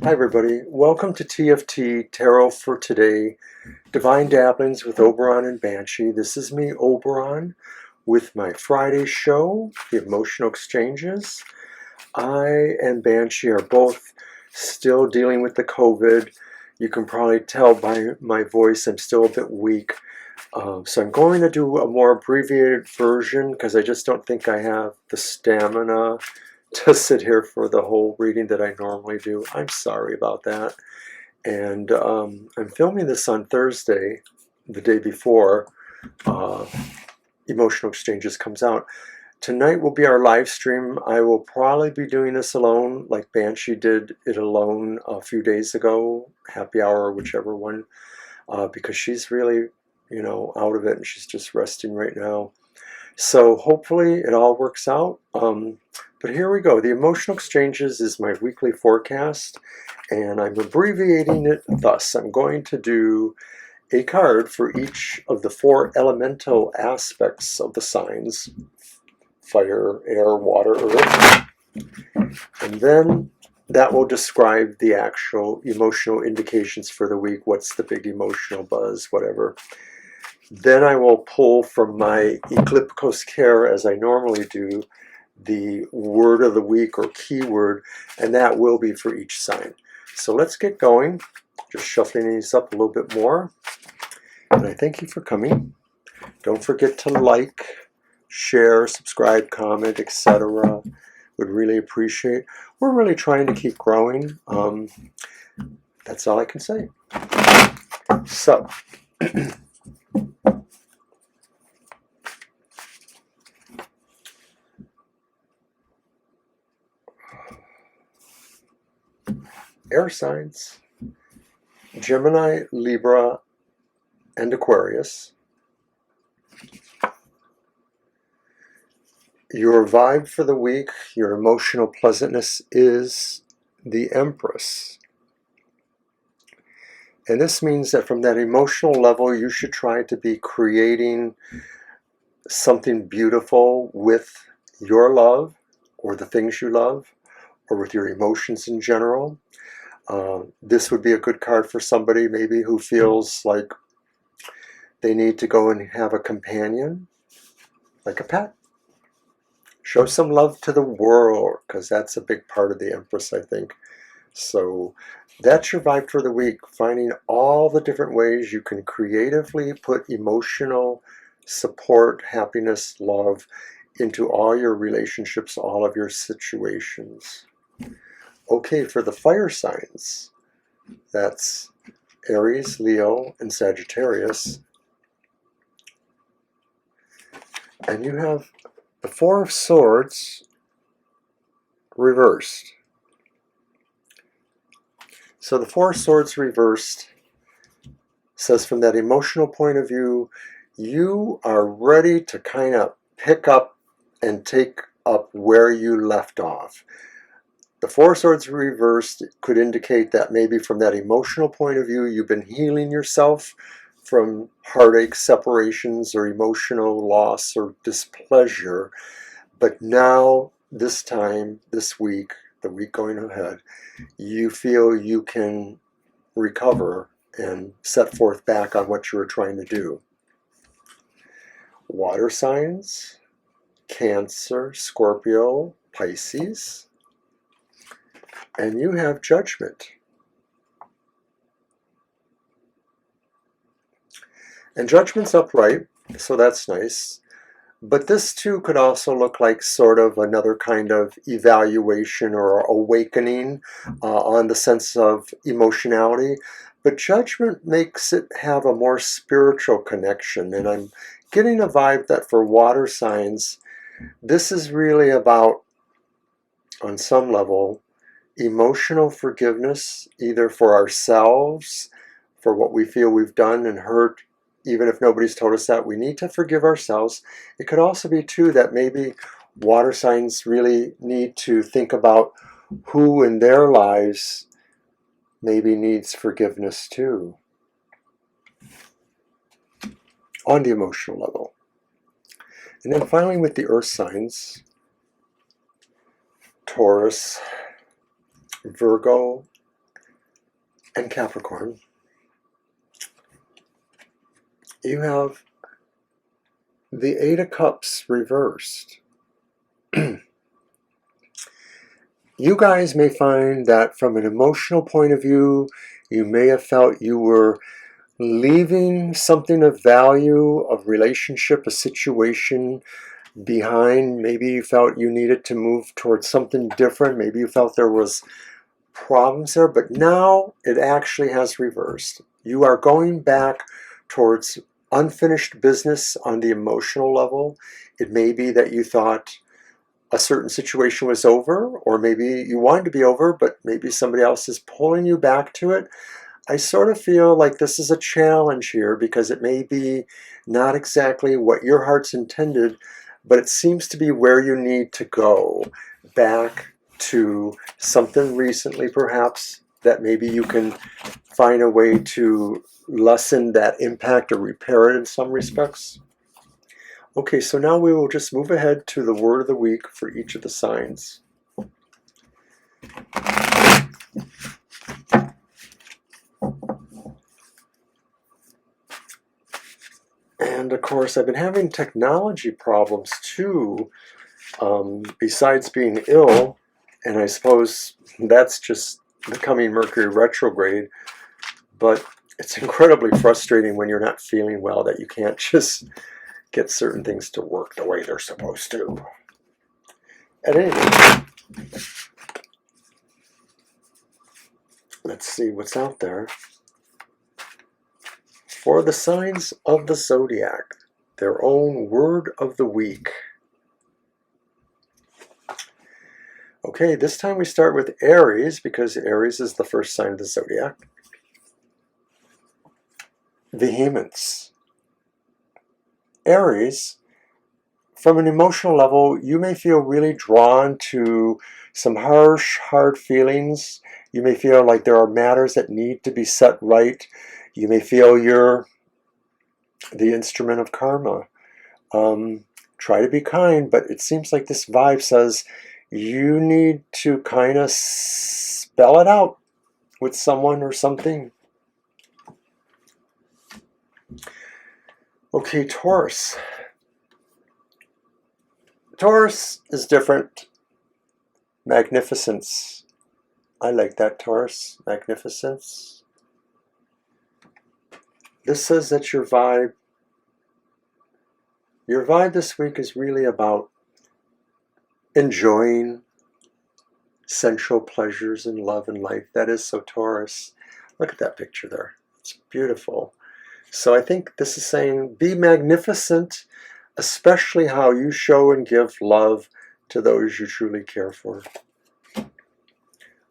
Hi everybody, welcome to TFT Tarot for Today, Divine Dabblings with Oberon and Banshee. This is me, Oberon, with my Friday show, The Emotional Exchanges. I and Banshee are both still dealing with the COVID. You can probably tell by my voice I'm still a bit weak. So I'm going to do a more abbreviated version because I just don't think I have the stamina to sit here for the whole reading that I normally do. I'm sorry about that. And I'm filming this on Thursday, the day before Emotional Exchanges comes out. Tonight will be our live stream. I will probably be doing this alone, like Banshee did it alone a few days ago, happy hour, whichever one, because she's really, out of it and she's just resting right now. So hopefully it all works out. But here we go. The Emotional Exchanges is my weekly forecast, and I'm abbreviating it thus. I'm going to do a card for each of the 4 elemental aspects of the signs: fire, air, water, earth. And then that will describe the actual emotional indications for the week. What's the big emotional buzz, whatever. Then I will pull from my Egipicios Kier, as I normally do, the word of the week or keyword, and that will be for each sign. So let's get going. Just shuffling these up a little bit more. And I thank you for coming. Don't forget to like, share, subscribe, comment, etc. Would really appreciate. We're really trying to keep growing. That's all I can say. So, air signs: Gemini, Libra, and Aquarius. Your vibe for the week, your emotional pleasantness is the Empress. And this means that from that emotional level, you should try to be creating something beautiful with your love, or the things you love, or with your emotions in general. This would be a good card for somebody maybe who feels like they need to go and have a companion, like a pet. Show some love to the world, because that's a big part of the Empress, I think. So that's your vibe for the week, finding all the different ways you can creatively put emotional support, happiness, love into all your relationships, all of your situations. Okay, for the fire signs, that's Aries, Leo, and Sagittarius. And you have the 4 of Swords reversed. So the 4 of Swords reversed says from that emotional point of view, you are ready to kind of pick up and take up where you left off. The 4 of Swords reversed could indicate that maybe from that emotional point of view, you've been healing yourself from heartache, separations, or emotional loss or displeasure. But now, this time, this week, the week going ahead, you feel you can recover and set forth back on what you were trying to do. Water signs: Cancer, Scorpio, Pisces. And you have Judgment. And Judgment's upright, so that's nice. But this too could also look like sort of another kind of evaluation or awakening on the sense of emotionality. But Judgment makes it have a more spiritual connection. And I'm getting a vibe that for water signs, this is really about, on some level, emotional forgiveness, either for ourselves, for what we feel we've done and hurt. Even if nobody's told us that, we need to forgive ourselves. It could also be, too, that maybe water signs really need to think about who in their lives maybe needs forgiveness, too, on the emotional level. And then finally with the earth signs, Taurus, Virgo, and Capricorn, you have the Eight of Cups reversed. You guys may find that from an emotional point of view, you may have felt you were leaving something of value, of relationship, a situation behind. Maybe you felt you needed to move towards something different. Maybe you felt there was problems there, but now it actually has reversed. You are going back towards unfinished business on the emotional level. It may be that you thought a certain situation was over, or maybe you wanted to be over, but maybe somebody else is pulling you back to it. I sort of feel like this is a challenge here because it may be not exactly what your heart's intended, but it seems to be where you need to go, back to something recently perhaps that maybe you can find a way to lessen that impact or repair it in some respects. Okay, so now we will just move ahead to the word of the week for each of the signs. And of course, I've been having technology problems too, besides being ill, and I suppose that's just the coming Mercury retrograde, but it's incredibly frustrating when you're not feeling well that you can't just get certain things to work the way they're supposed to. At any rate, let's see what's out there. For the signs of the Zodiac, their own word of the week. Okay, this time we start with Aries, because Aries is the first sign of the Zodiac. Vehemence. Aries, from an emotional level, you may feel really drawn to some harsh, hard feelings. You may feel like there are matters that need to be set right. You may feel you're the instrument of karma. Try to be kind, but it seems like this vibe says you need to kind of spell it out with someone or something. Okay, Taurus. Taurus is different. Magnificence. I like that, Taurus. Magnificence. This says that your vibe this week is really about enjoying sensual pleasures and love and life. That is so Taurus. Look at that picture there. It's beautiful. So I think this is saying be magnificent, especially how you show and give love to those you truly care for.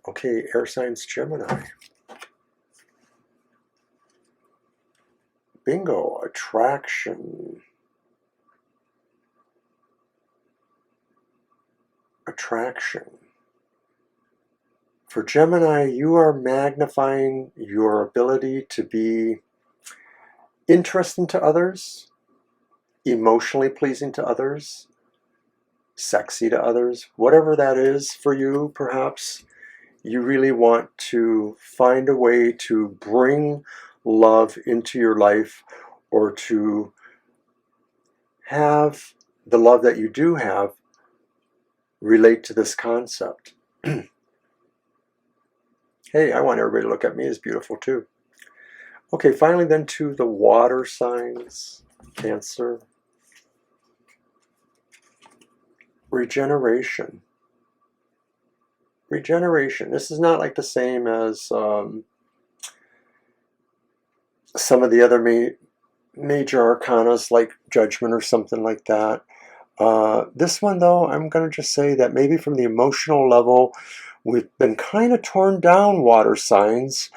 Okay, air signs Gemini. Bingo, attraction. Attraction. For Gemini, you are magnifying your ability to be interesting to others, emotionally pleasing to others, sexy to others, whatever that is for you, perhaps. You really want to find a way to bring love into your life, or to have the love that you do have relate to this concept. Hey, I want everybody to look at me as beautiful too. Okay, finally then to the water signs. Cancer. Regeneration. Regeneration. This is not like the same as some of the other major arcanas like Judgment or something like that. This one though, I'm going to just say that maybe from the emotional level, we've been kind of torn down, water signs.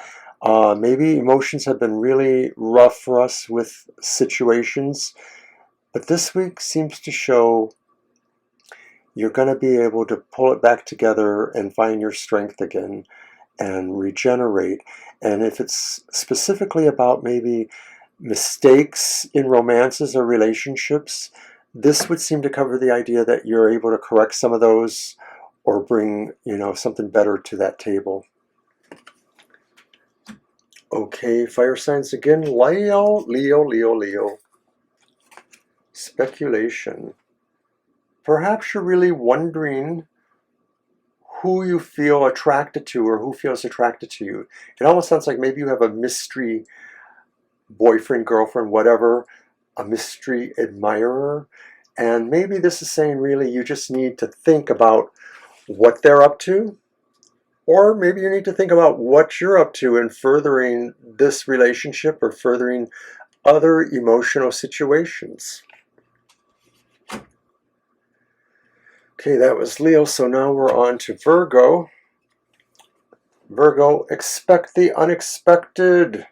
Maybe emotions have been really rough for us with situations. But this week seems to show you're going to be able to pull it back together and find your strength again and regenerate. And if it's specifically about maybe mistakes in romances or relationships, this would seem to cover the idea that you're able to correct some of those or bring, something better to that table. Okay, fire signs again. Leo, Leo, Leo, Leo. Speculation. Perhaps you're really wondering who you feel attracted to or who feels attracted to you. It almost sounds like maybe you have a mystery boyfriend, girlfriend, whatever, a mystery admirer. And maybe this is saying really you just need to think about what they're up to. Or maybe you need to think about what you're up to in furthering this relationship or furthering other emotional situations. Okay, that was Leo, so now we're on to Virgo. Virgo, expect the unexpected.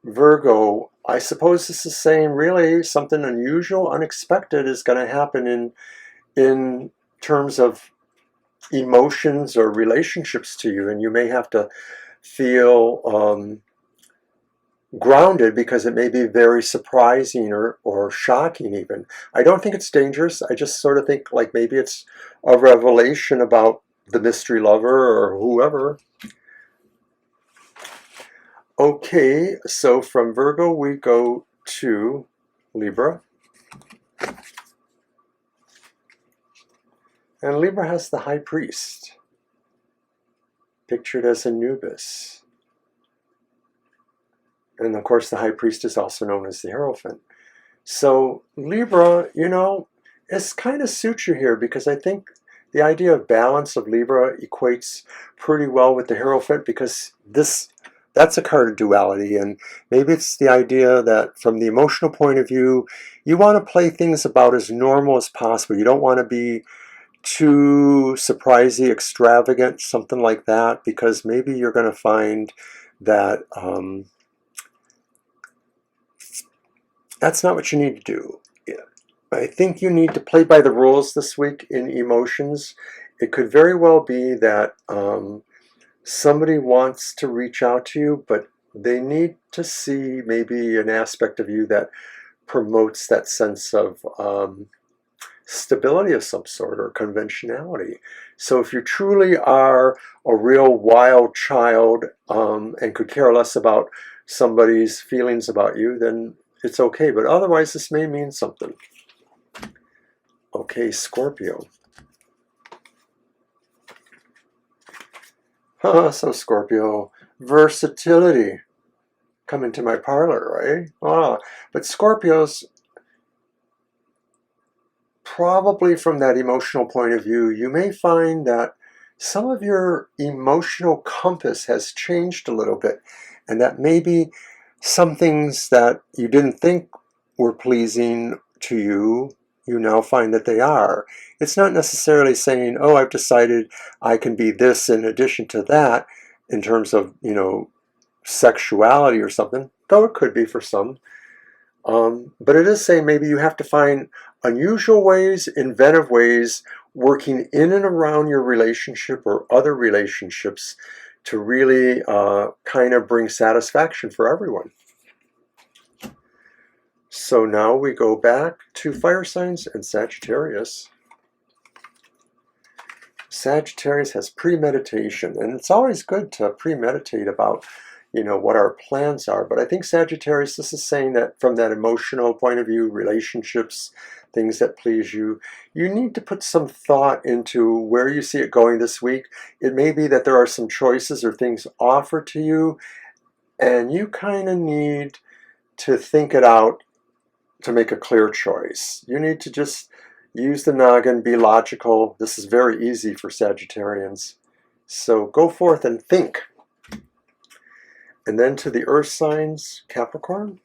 Virgo, I suppose this is saying really something unusual, unexpected is going to happen in terms of emotions or relationships to you, and you may have to feel grounded because it may be very surprising or shocking even. I don't think it's dangerous. I just sort of think like maybe it's a revelation about the mystery lover or whoever. Okay, so from Virgo we go to Libra. And Libra has the High Priest, pictured as Anubis. And of course the High Priest is also known as the Hierophant. So Libra, you know, it's kind of suits you here because I think the idea of balance of Libra equates pretty well with the Hierophant because that's a card of duality, and maybe it's the idea that from the emotional point of view, you want to play things about as normal as possible. You don't want to be too surprising, extravagant, something like that, because maybe you're going to find that that's not what you need to do. I think you need to play by the rules this week in emotions. It could very well be that somebody wants to reach out to you, but they need to see maybe an aspect of you that promotes that sense of stability of some sort or conventionality. So if you truly are a real wild child and could care less about somebody's feelings about you, then it's okay. But otherwise, this may mean something. Okay, Scorpio. So Scorpio, versatility. Come into my parlor, right? But Scorpios, probably from that emotional point of view, you may find that some of your emotional compass has changed a little bit, and that maybe some things that you didn't think were pleasing to you, you now find that they are. It's not necessarily saying, oh, I've decided I can be this in addition to that in terms of, you know, sexuality or something, though it could be for some. But it is saying maybe you have to find unusual ways, inventive ways, working in and around your relationship or other relationships to really kind of bring satisfaction for everyone. So now we go back to fire signs and Sagittarius. Sagittarius has premeditation, and it's always good to premeditate about, you know, what our plans are. But I think Sagittarius, this is saying that from that emotional point of view, relationships, things that please you, you need to put some thought into where you see it going this week. It may be that there are some choices or things offered to you, and you kind of need to think it out to make a clear choice. You need to just use the noggin, be logical. This is very easy for Sagittarians. So go forth and think. And then to the earth signs, Capricorn,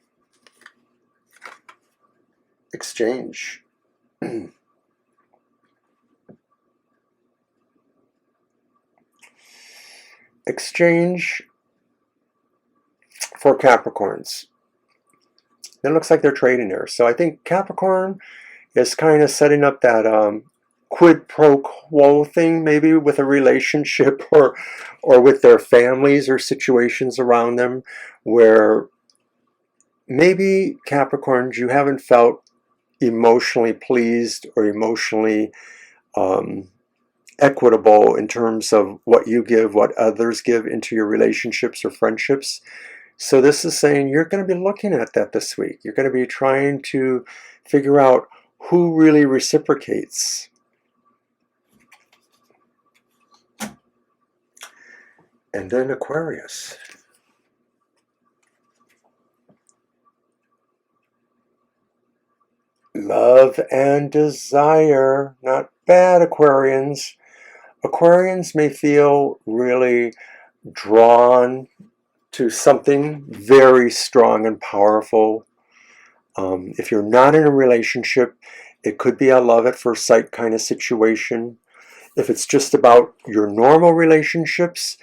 exchange. Exchange for Capricorns. It looks like they're trading there. So I think Capricorn is kind of setting up that quid pro quo thing, maybe with a relationship or with their families or situations around them, where maybe Capricorns, you haven't felt emotionally pleased or emotionally equitable in terms of what you give, what others give into your relationships or friendships. So this is saying you're going to be looking at that this week. You're going to be trying to figure out who really reciprocates. And then Aquarius. Love and desire. Not bad, Aquarians. Aquarians may feel really drawn to something very strong and powerful. If you're not in a relationship, it could be a love at first sight kind of situation. If it's just about your normal relationships,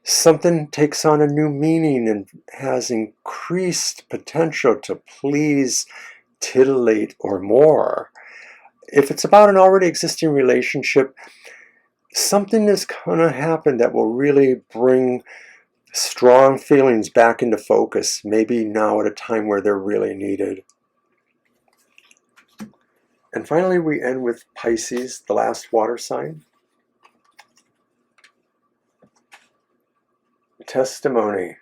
something takes on a new meaning and has increased potential to please, titillate, or more. If it's about an already existing relationship, something is going to happen that will really bring strong feelings back into focus, maybe now at a time where they're really needed. And finally, we end with Pisces, the last water sign. Testimony.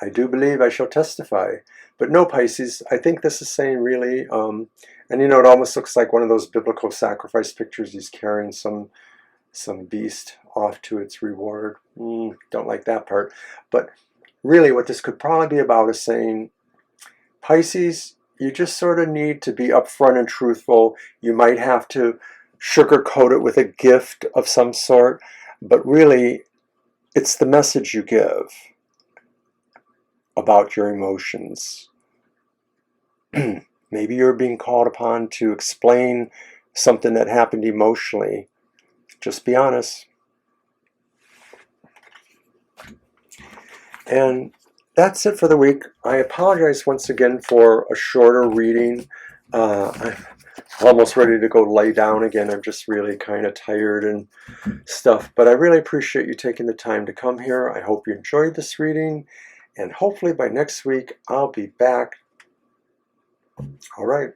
I do believe I shall testify. But no, Pisces, I think this is saying really, and you know, it almost looks like one of those biblical sacrifice pictures. He's carrying some beast off to its reward. Don't like that part. But really what this could probably be about is saying, Pisces, you just sort of need to be upfront and truthful. You might have to sugarcoat it with a gift of some sort, but really it's the message you give about your emotions. Maybe you're being called upon to explain something that happened emotionally. Just be honest. And that's it for the week. I apologize once again for a shorter reading. I'm almost ready to go lay down again. I'm just really kind of tired and stuff. But I really appreciate you taking the time to come here. I hope you enjoyed this reading. And hopefully by next week, I'll be back. All right.